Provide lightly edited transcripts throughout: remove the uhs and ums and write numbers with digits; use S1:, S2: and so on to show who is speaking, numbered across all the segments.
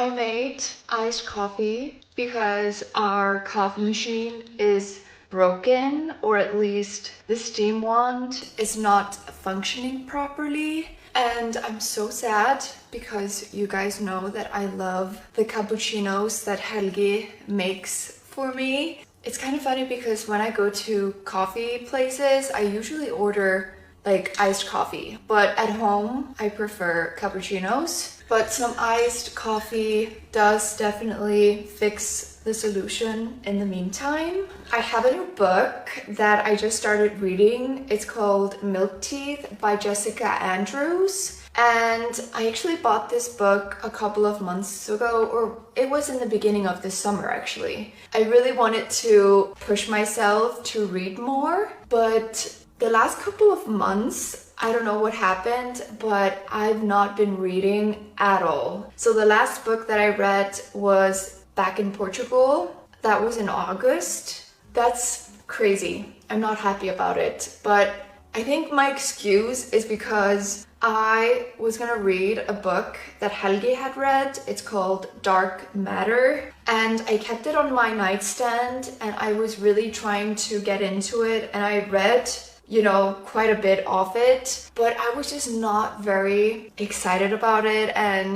S1: I made iced coffee because our coffee machine is broken, or at least the steam wand is not functioning properly. And I'm so sad because you guys know that I love the cappuccinos that Helgi makes for me. It's kind of funny because when I go to coffee places, I usually order like iced coffee, but at home I prefer cappuccinos. But some iced coffee does definitely fix the solution in the meantime. I have a new book that I just started reading. It's called Milk Teeth by Jessica Andrews. And I actually bought this book a couple of months ago, or it was in the beginning of this summer actually. I really wanted to push myself to read more, but the last couple of months, I don't know what happened, but I've not been reading at all. So the last book that I read was Back in Portugal. That was in August. That's crazy. I'm not happy about it, but I think my excuse is because I was gonna read a book that Helgi had read. It's called Dark Matter, and I kept it on my nightstand and I was really trying to get into it, and I read quite a bit of it, but I was just not very excited about it, and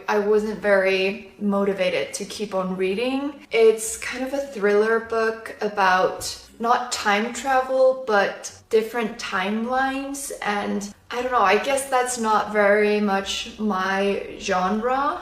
S1: I wasn't very motivated to keep on reading. It's kind of a thriller book about not time travel, but different timelines, and I don't know, I guess that's not very much my genre,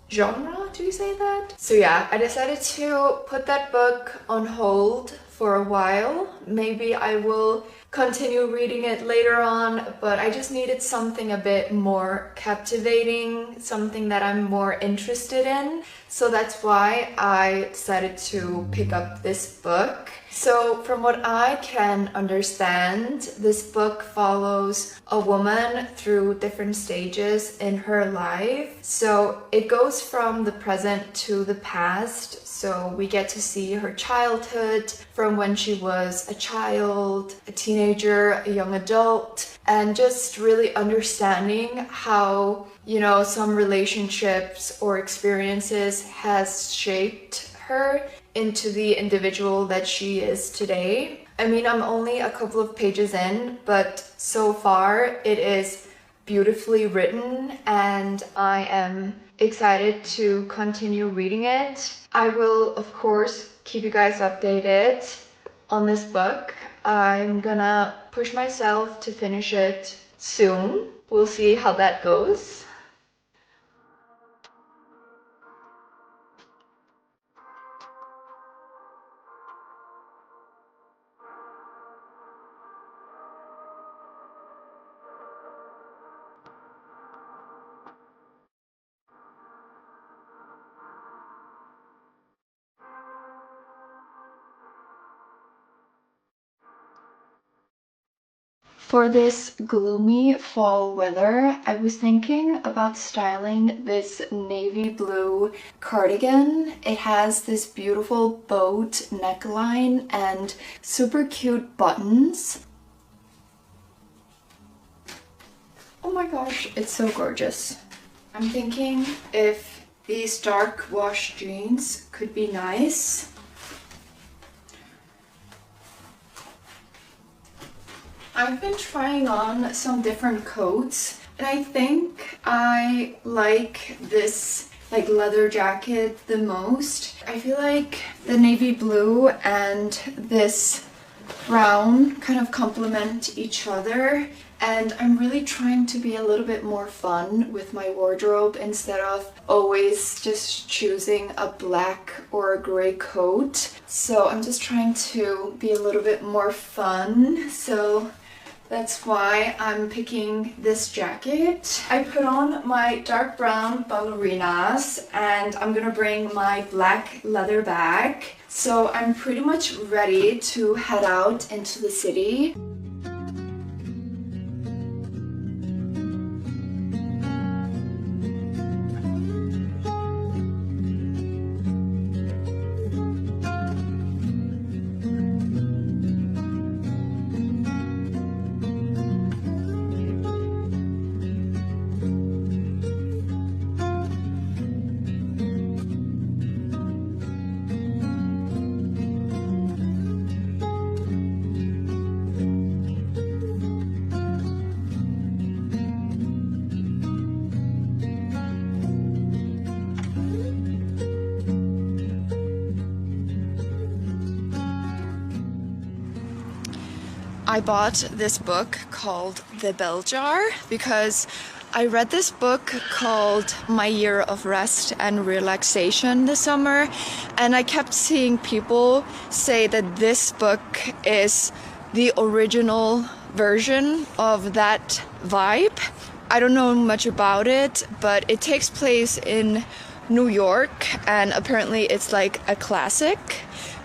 S1: do you say that? So yeah, I decided to put that book on hold for a while. Maybe I will continue reading it later on, but I just needed something a bit more captivating, something that I'm more interested in. So that's why I decided to pick up this book. So from what I can understand, this book follows a woman through different stages in her life. So it goes from the present to the past. So we get to see her childhood, from when she was a child, a teenager, a young adult, and just really understanding how, some relationships or experiences has shaped her into the individual that she is today. I mean, I'm only a couple of pages in, but so far it is beautifully written and I am excited to continue reading it. I will, of course, keep you guys updated on this book. I'm gonna push myself to finish it soon. We'll see how that goes. For this gloomy fall weather, I was thinking about styling this navy blue cardigan. It has this beautiful boat neckline and super cute buttons. Oh my gosh, it's so gorgeous. I'm thinking if these dark wash jeans could be nice. I've been trying on some different coats and I think I like this leather jacket the most. I feel like the navy blue and this brown kind of complement each other, and I'm really trying to be a little bit more fun with my wardrobe instead of always just choosing a black or a gray coat. So I'm just trying to be a little bit more fun. So that's why I'm picking this jacket. I put on my dark brown ballerinas and I'm gonna bring my black leather bag. So I'm pretty much ready to head out into the city. I bought this book called The Bell Jar because I read this book called My Year of Rest and Relaxation this summer, and I kept seeing people say that this book is the original version of that vibe. I don't know much about it, but it takes place in New York, and apparently it's like a classic.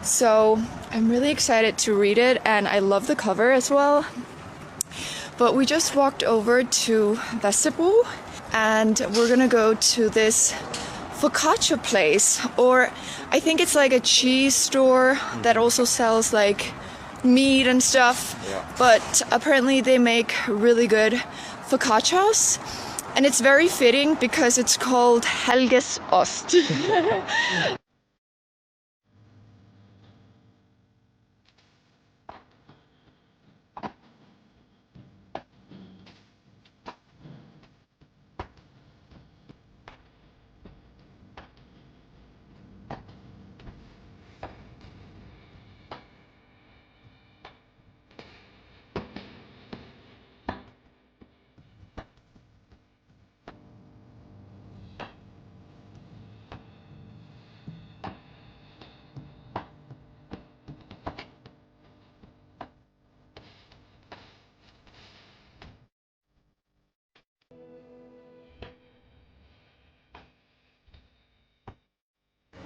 S1: So I'm really excited to read it, and I love the cover as well. But we just walked over to Vesterbro, and we're gonna go to this focaccia place, or I think it's like a cheese store that also sells like meat and stuff. Yeah. But apparently they make really good focaccias, and it's very fitting because it's called Helges Ost.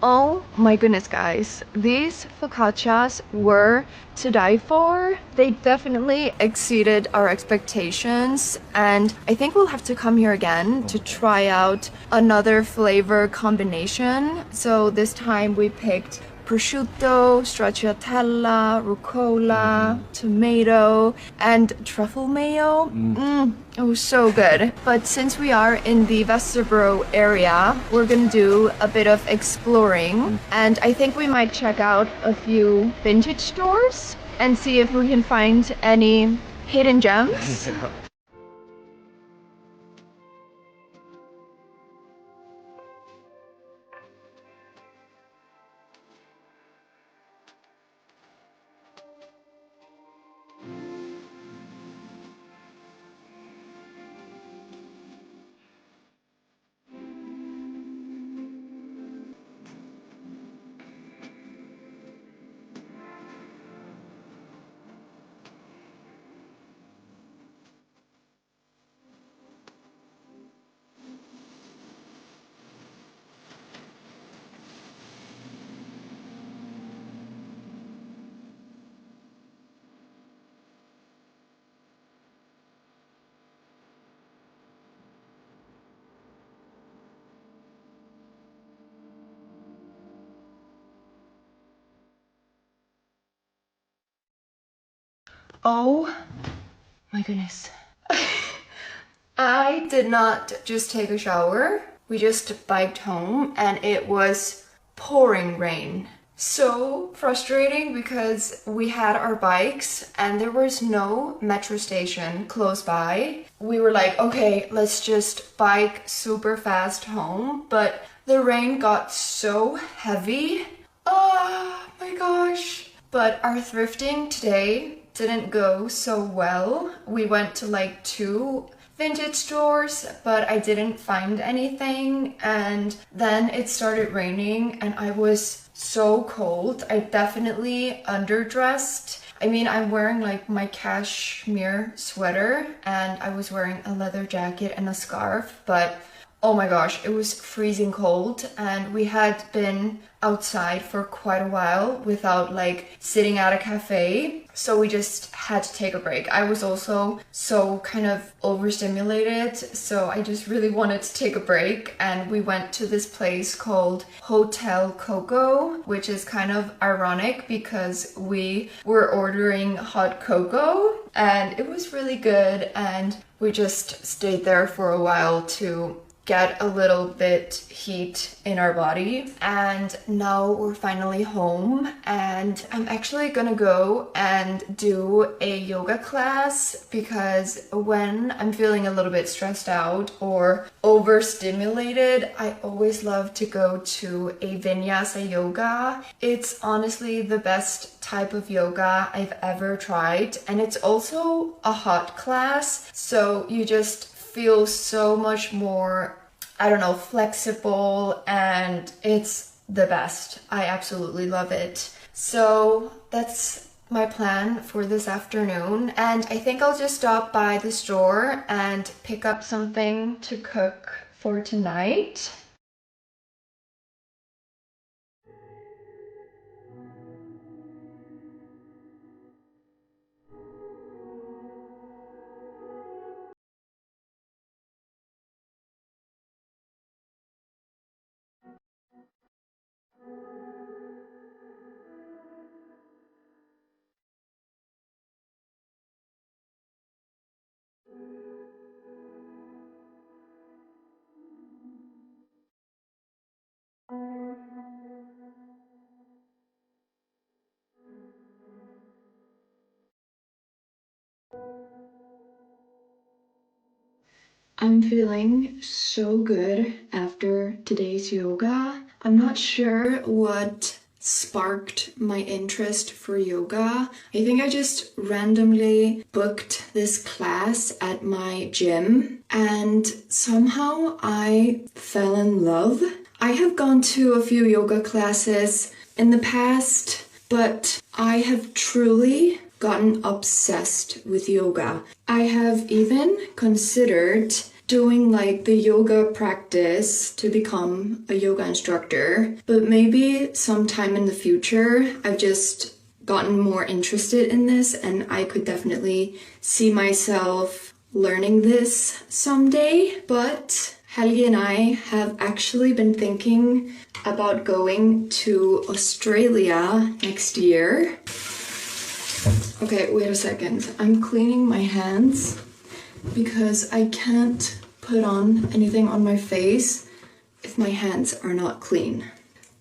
S1: Oh my goodness, guys. These focaccias were to die for. They definitely exceeded our expectations, and I think we'll have to come here again to try out another flavor combination. So this time we picked prosciutto, stracciatella, rucola, tomato, and truffle mayo. It was so good. But since we are in the Vesterbro area, we're gonna do a bit of exploring, and I think we might check out a few vintage stores and see if we can find any hidden gems. Oh my goodness. I did not just take a shower. We just biked home and it was pouring rain. So frustrating because we had our bikes and there was no metro station close by. We were like, okay, let's just bike super fast home. But the rain got so heavy. Oh my gosh. But our thrifting today didn't go so well. We went to like 2 vintage stores, but I didn't find anything, and then it started raining and I was so cold. I definitely underdressed. I mean, I'm wearing like my cashmere sweater and I was wearing a leather jacket and a scarf, but oh my gosh, it was freezing cold, and we had been outside for quite a while without like sitting at a cafe, so we just had to take a break. I was also so kind of overstimulated, so I just really wanted to take a break, and we went to this place called Hotel Coco, which is kind of ironic because we were ordering hot cocoa and it was really good, and we just stayed there for a while to get a little bit heat in our body. And now we're finally home, and I'm actually gonna go and do a yoga class, because when I'm feeling a little bit stressed out or overstimulated, I always love to go to a vinyasa yoga. It's honestly the best type of yoga I've ever tried, and it's also a hot class, so you just feel so much more, I don't know, flexible, and it's the best. I absolutely love it. So that's my plan for this afternoon, and I think I'll just stop by the store and pick up something to cook for tonight. I'm feeling so good after today's yoga. I'm not sure what sparked my interest for yoga. I think I just randomly booked this class at my gym, and somehow I fell in love. I have gone to a few yoga classes in the past, but I have truly gotten obsessed with yoga. I have even considered doing like the yoga practice to become a yoga instructor, but maybe sometime in the future. I've just gotten more interested in this, and I could definitely see myself learning this someday. But Helgi and I have actually been thinking about going to Australia next year. Okay, wait a second. I'm cleaning my hands because I can't put on anything on my face if my hands are not clean.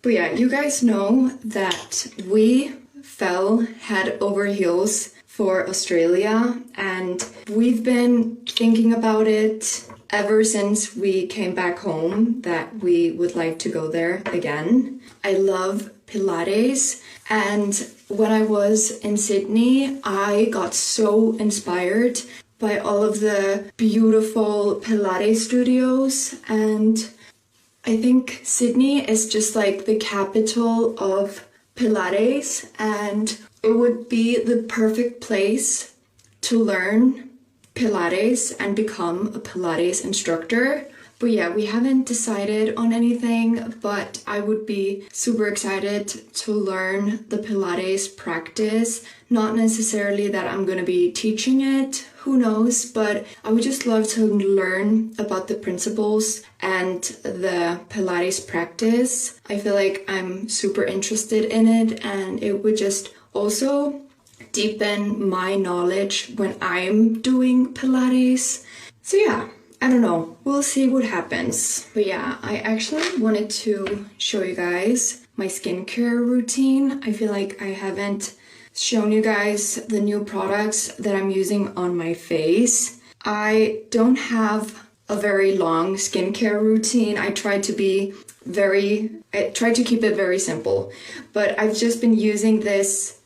S1: But yeah, you guys know that we fell head over heels for Australia, and we've been thinking about it ever since we came back home, that we would like to go there again. I love Pilates, and when I was in Sydney, I got so inspired by all of the beautiful Pilates studios, and I think Sydney is just like the capital of Pilates, and it would be the perfect place to learn Pilates and become a Pilates instructor. But yeah, we haven't decided on anything, but I would be super excited to learn the Pilates practice. Not necessarily that I'm gonna be teaching it, who knows, but I would just love to learn about the principles and the Pilates practice. I feel like I'm super interested in it, and it would just also deepen my knowledge when I'm doing Pilates. So yeah, I don't know, we'll see what happens. But yeah, I actually wanted to show you guys my skincare routine. I feel like I haven't shown you guys the new products that I'm using on my face. I don't have a very long skincare routine. I try to keep it very simple, but I've just been using this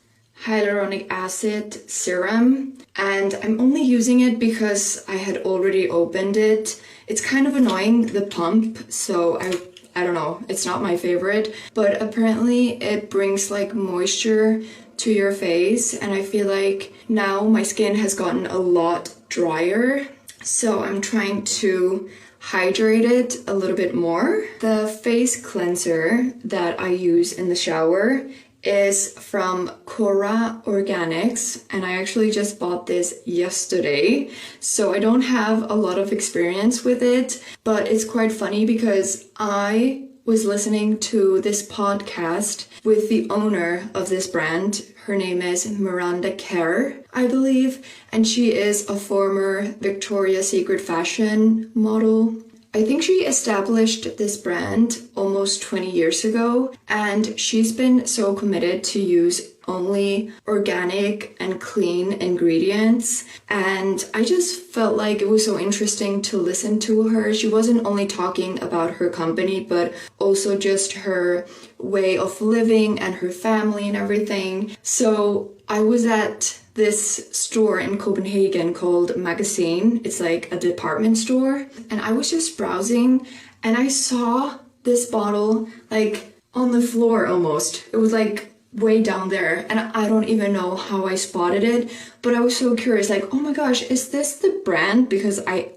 S1: hyaluronic acid serum, and I'm only using it because I had already opened it. It's kind of annoying, the pump, so I don't know, it's not my favorite, but apparently it brings like moisture to your face, and I feel like now my skin has gotten a lot drier, so I'm trying to hydrate it a little bit more. The face cleanser that I use in the shower is from Cora Organics, and I actually just bought this yesterday, so I don't have a lot of experience with it, but it's quite funny because I was listening to this podcast with the owner of this brand. Her name is Miranda Kerr, I believe, and she is a former Victoria's Secret fashion model.
S2: I think she established this brand almost 20 years ago, and she's been so committed to use only organic and clean ingredients. And I just felt like it was so interesting to listen to her. She wasn't only talking about her company, but also just her way of living and her family and everything. So I was at this store in Copenhagen called Magazine. It's like a department store. And I was just browsing and I saw this bottle like on the floor almost. It was like way down there, and I don't even know how I spotted it, but I was so curious, like, oh my gosh, is this the brand? Because I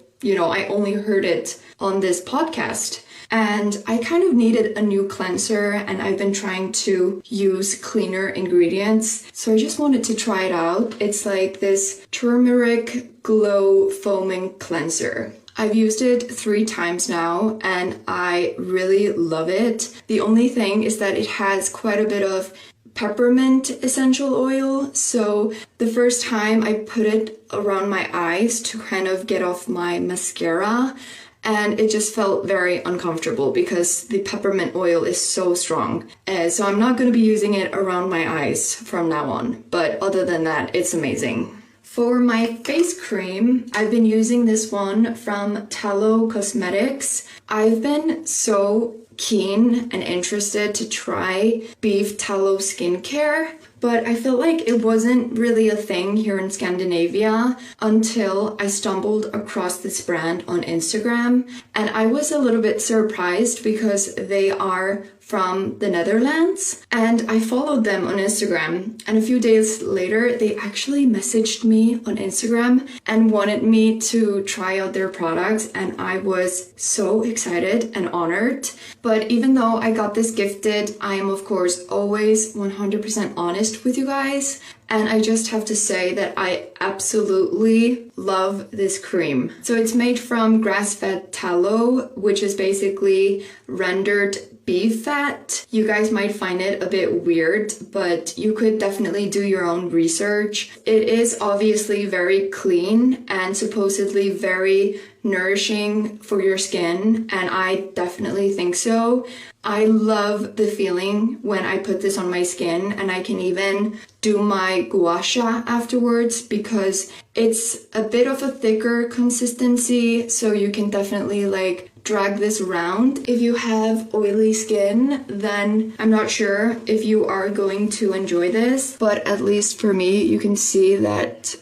S2: only heard it on this podcast, and I kind of needed a new cleanser, and I've been trying to use cleaner ingredients, so I just wanted to try it out. It's like this turmeric glow foaming cleanser. I've used it 3 times now and I really love it. The only thing is that it has quite a bit of peppermint essential oil. So the first time I put it around my eyes to kind of get off my mascara, and it just felt very uncomfortable because the peppermint oil is so strong. So I'm not going to be using it around my eyes from now on. But other than that, it's amazing. For my face cream, I've been using this one from Tallow Cosmetics. I've been so keen and interested to try beef tallow skincare, but I felt like it wasn't really a thing here in Scandinavia until I stumbled across this brand on Instagram, and I was a little bit surprised because they are from the Netherlands, and I followed them on Instagram, and a few days later they actually messaged me on Instagram and wanted me to try out their products, and I was so excited and honored. But even though I got this gifted, I am of course always 100% honest with you guys, and I just have to say that I absolutely love this cream. So it's made from grass-fed tallow, which is basically rendered beef fat. You guys might find it a bit weird, but you could definitely do your own research. It is obviously very clean and supposedly very nourishing for your skin, and I definitely think so. I love the feeling when I put this on my skin, and I can even do my gua sha afterwards because it's a bit of a thicker consistency, so you can definitely like drag this around. If you have oily skin, then I'm not sure if you are going to enjoy this, but at least for me, you can see that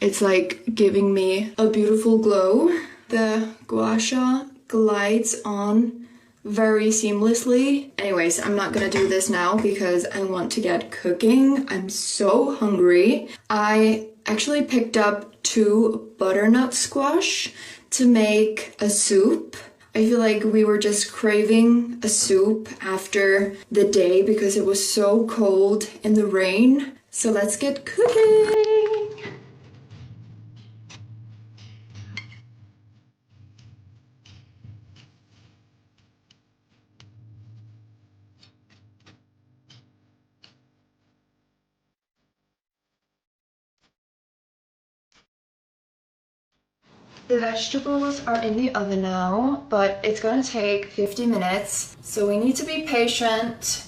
S2: it's like giving me a beautiful glow. The gua sha glides on very seamlessly. Anyways, I'm not gonna do this now because I want to get cooking. I'm so hungry. I actually picked up 2 butternut squash to make a soup. I feel like we were just craving a soup after the day because it was so cold in the rain. So let's get cooking. The vegetables are in the oven now, but it's gonna take 50 minutes, so we need to be patient.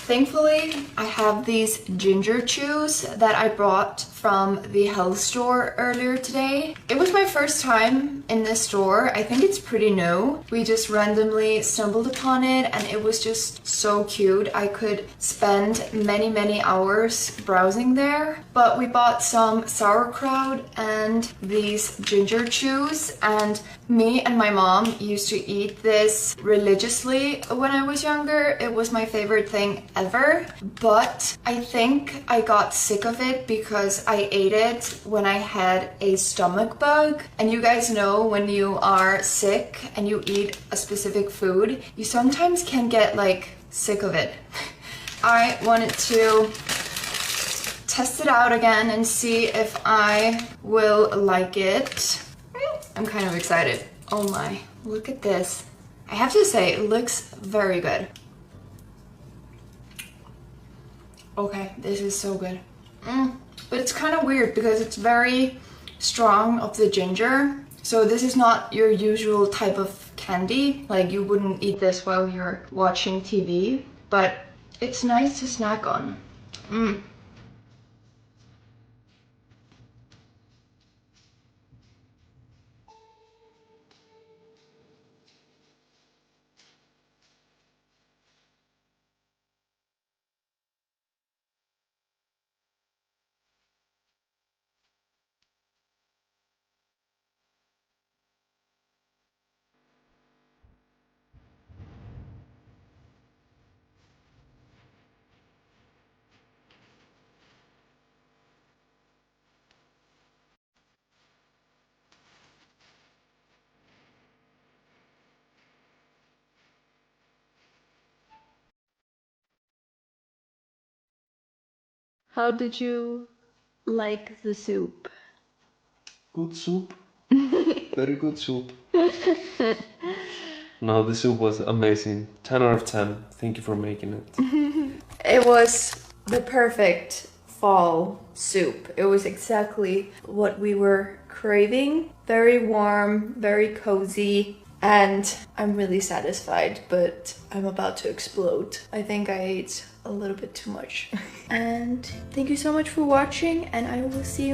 S2: Thankfully, I have these ginger chews that I brought from the health store earlier today. It was my first time in this store. I think it's pretty new. We just randomly stumbled upon it and it was just so cute. I could spend many hours browsing there. But we bought some sauerkraut and these ginger chews, and me and my mom used to eat this religiously when I was younger. It was my favorite thing ever, but I think I got sick of it because I ate it when I had a stomach bug. And you guys know when you are sick and you eat a specific food, you sometimes can get like sick of it. I wanted to test it out again and see if I will like it. I'm kind of excited. Oh my, look at this. I have to say, it looks very good. Okay, this is so good. But it's kind of weird because it's very strong of the ginger. So this is not your usual type of
S1: candy. Like you wouldn't eat this while you're watching TV, but it's nice to snack on. How did you like the soup?
S3: Good soup. Very good soup. No, the soup was amazing. 10 out of 10. Thank you for making it.
S1: It was the perfect fall soup. It was exactly what we were craving. Very warm, very cozy, and I'm really satisfied, but I'm about to explode. I think I ate a little bit too much. And thank you so much for watching, and I will see you